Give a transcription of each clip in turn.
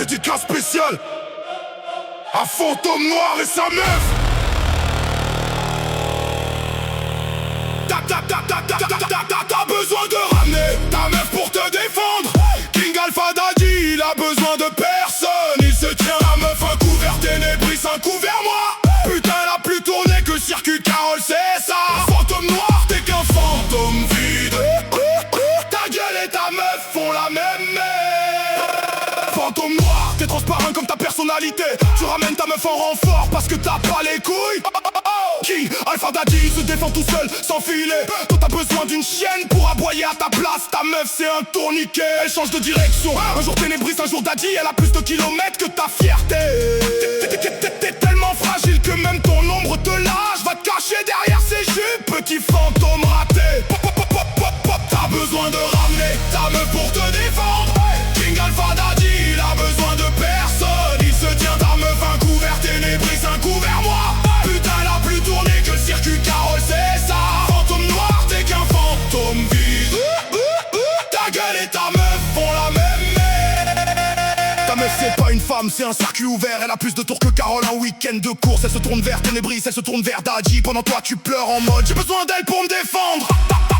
dédicace spéciale à Fantôme Noir et sa meuf. T'as besoin de ramener ta meuf pour te défendre. King Alpha Daddy, il a besoin de personne. Il se tient la meuf, un couvert ténébris, un couvert moi. Putain, elle a plus tourné que Circuit Carole, c'est ça. Fantôme Noir, t'es qu'un fantôme vide. Ta gueule et ta meuf font la même merde. Fantôme Noir, t'es transparent comme ta personnalité. Tu ramènes ta meuf en renfort parce que t'as pas les couilles. King Alpha Daddy se défend tout seul, sans filet. Toi t'as besoin d'une chienne pour aboyer à ta place. Ta meuf c'est un tourniquet, elle change de direction. Un jour ténébris, un jour Daddy, elle a plus de kilomètres que ta fierté. T'es tellement fragile que même ton ombre te lâche. Va te cacher derrière ses jupes, petit fantôme raté. T'as besoin de ramener ta meuf pour te défendre. King Alpha Daddy, il a besoin de personne. Il se tient ta meuf, un couvert ténébris, un couvert moi. Putain, elle a plus tourné que Circuit Carole, c'est ça. Fantôme Noir, t'es qu'un fantôme vide. Ta gueule et ta meuf font la même merde. Ta meuf c'est pas une femme, c'est un circuit ouvert. Elle a plus de tours que Carole, un week-end de course. Elle se tourne vers Ténébris, elle se tourne vers Daddy. Pendant toi tu pleures en mode j'ai besoin d'elle pour me défendre.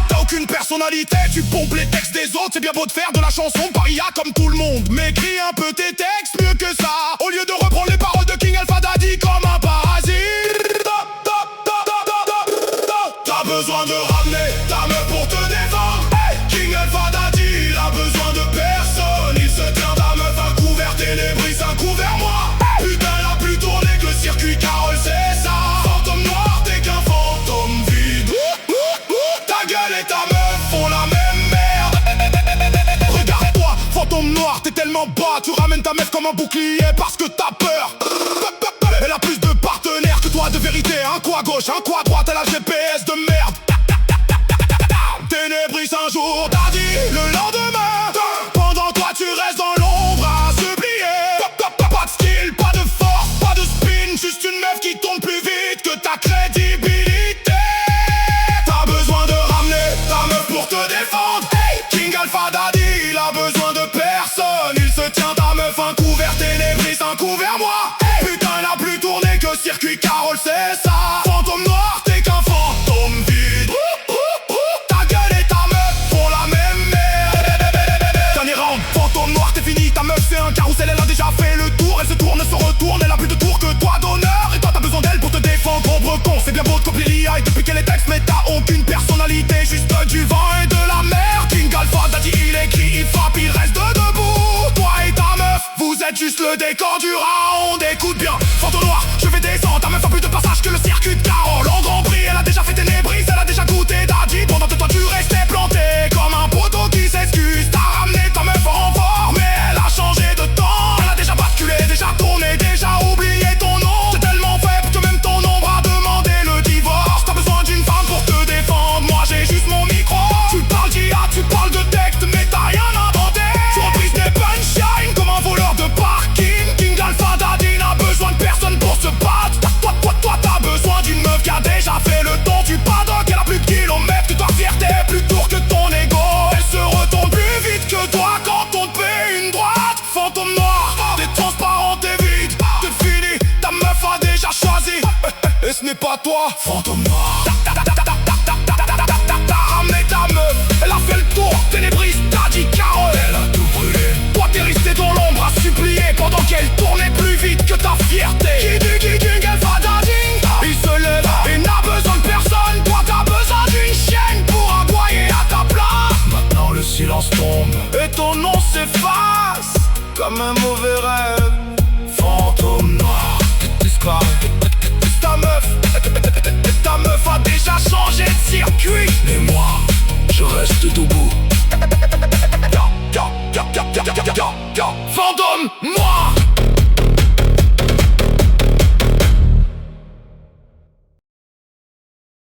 T'as aucune personnalité, tu pompes les textes des autres. C'est bien beau de faire de la chanson paria comme tout le monde, mais écris un peu tes textes mieux que ça. Au lieu de reprendre les paroles de King Alpha Daddy comme un parasite. T'as besoin de ramener ta meuf pour te défendre. King Alpha Daddy, il a besoin de personne. Il se tient ta meuf, un couvert ténébris, un couvert moi. Putain, elle a plus tourné que Circuit Carole, c'est ça. Fantôme Noir, t'es qu'un fantôme vide. Ta gueule et ta meuf font la même merde. Regarde-toi, Fantôme Noir, t'es tellement bas. Tu ramènes ta meuf comme un bouclier parce que t'as peur. Elle a plus de partenaires que toi de vérité. Un coup à gauche, un coup à droite, elle a GPS de merde. Ténébris un jour, Daddy, le lendemain. Pendant toi tu restes dans l'ombre à se plier. Pas de style, pas de force, pas de spin. Juste une meuf qui tourne plus vite que ta crédibilité. T'as besoin de ramener ta meuf pour te défendre. King Alpha Daddy, il a besoin de personne. Il se tient ta meuf, un couvert ténébris, un couvert moi. Putain, elle a plus tourné que Circuit Carole, c'est ça. Fantôme Noir, t'es qu'un fantôme vide. Ta gueule et ta meuf font la même merde. Dernier round, Fantôme Noir, t'es fini. Ta meuf c'est un carrousel, elle a déjà fait le tour. Elle se tourne, se retourne, elle a plus de tours que toi d'honneur. Et toi t'as besoin d'elle pour te défendre. Pauvre con, c'est bien beau de copier l'IA et de piquer les textes, mais t'as aucune personnalité, juste du vent et de la mer. King Alpha Daddy, il écrit, il frappe, il reste debout. Toi et ta meuf, vous êtes juste le décor du round. Écoute bien, Fantôme Noir, je vais descendre. Ta meuf a plus de passage que le Circuit de Carole. En Grand Prix, elle a déjà fait Ténébris, elle a déjà goûté Daddy. Pendant que toi tu restais planté comme un poteau qui s'excuse. T'as ramené ta meuf en renfort, mais elle a changé de temps. Elle a déjà basculé, déjà tourné, déjà oublié ton nom. T'es tellement faible que même ton ombre a demandé le divorce. T'as besoin d'une femme pour te défendre, moi j'ai juste mon micro. Tu parles d'IA, tu parles de texte, mais t'as rien inventé. Tu reprises des punchlines comme un voleur de parking. King Alpha Daddy n'a besoin de personne pour se battre. Toi t'as besoin d'une meuf qui a déjà fait le tour du paddock. Elle a plus de kilomètres que ta fierté, plus tour que ton ego. Elle se retourne plus vite que toi quand on te paie une droite. Fantôme Noir, t'es transparent, t'es vide. T'es fini, ta meuf a déjà choisi. Et ce n'est pas toi, Fantôme Noir. T'as ramené ta meuf, elle a fait le tour. Ténébris, Daddy, Carole, elle a tout brûlé. Toi t'es resté dans l'ombre à supplier pendant qu'elle tournait plus vite que ta fierté. King Alpha Daddy, il se lève et n'a besoin de personne. Toi t'as besoin d'une chienne pour aboyer à ta place. Maintenant le silence tombe et ton nom s'efface comme un mauvais rêve. Fantôme Noir, disparu. Ta meuf a déjà changé de circuit. Mais moi, je reste debout.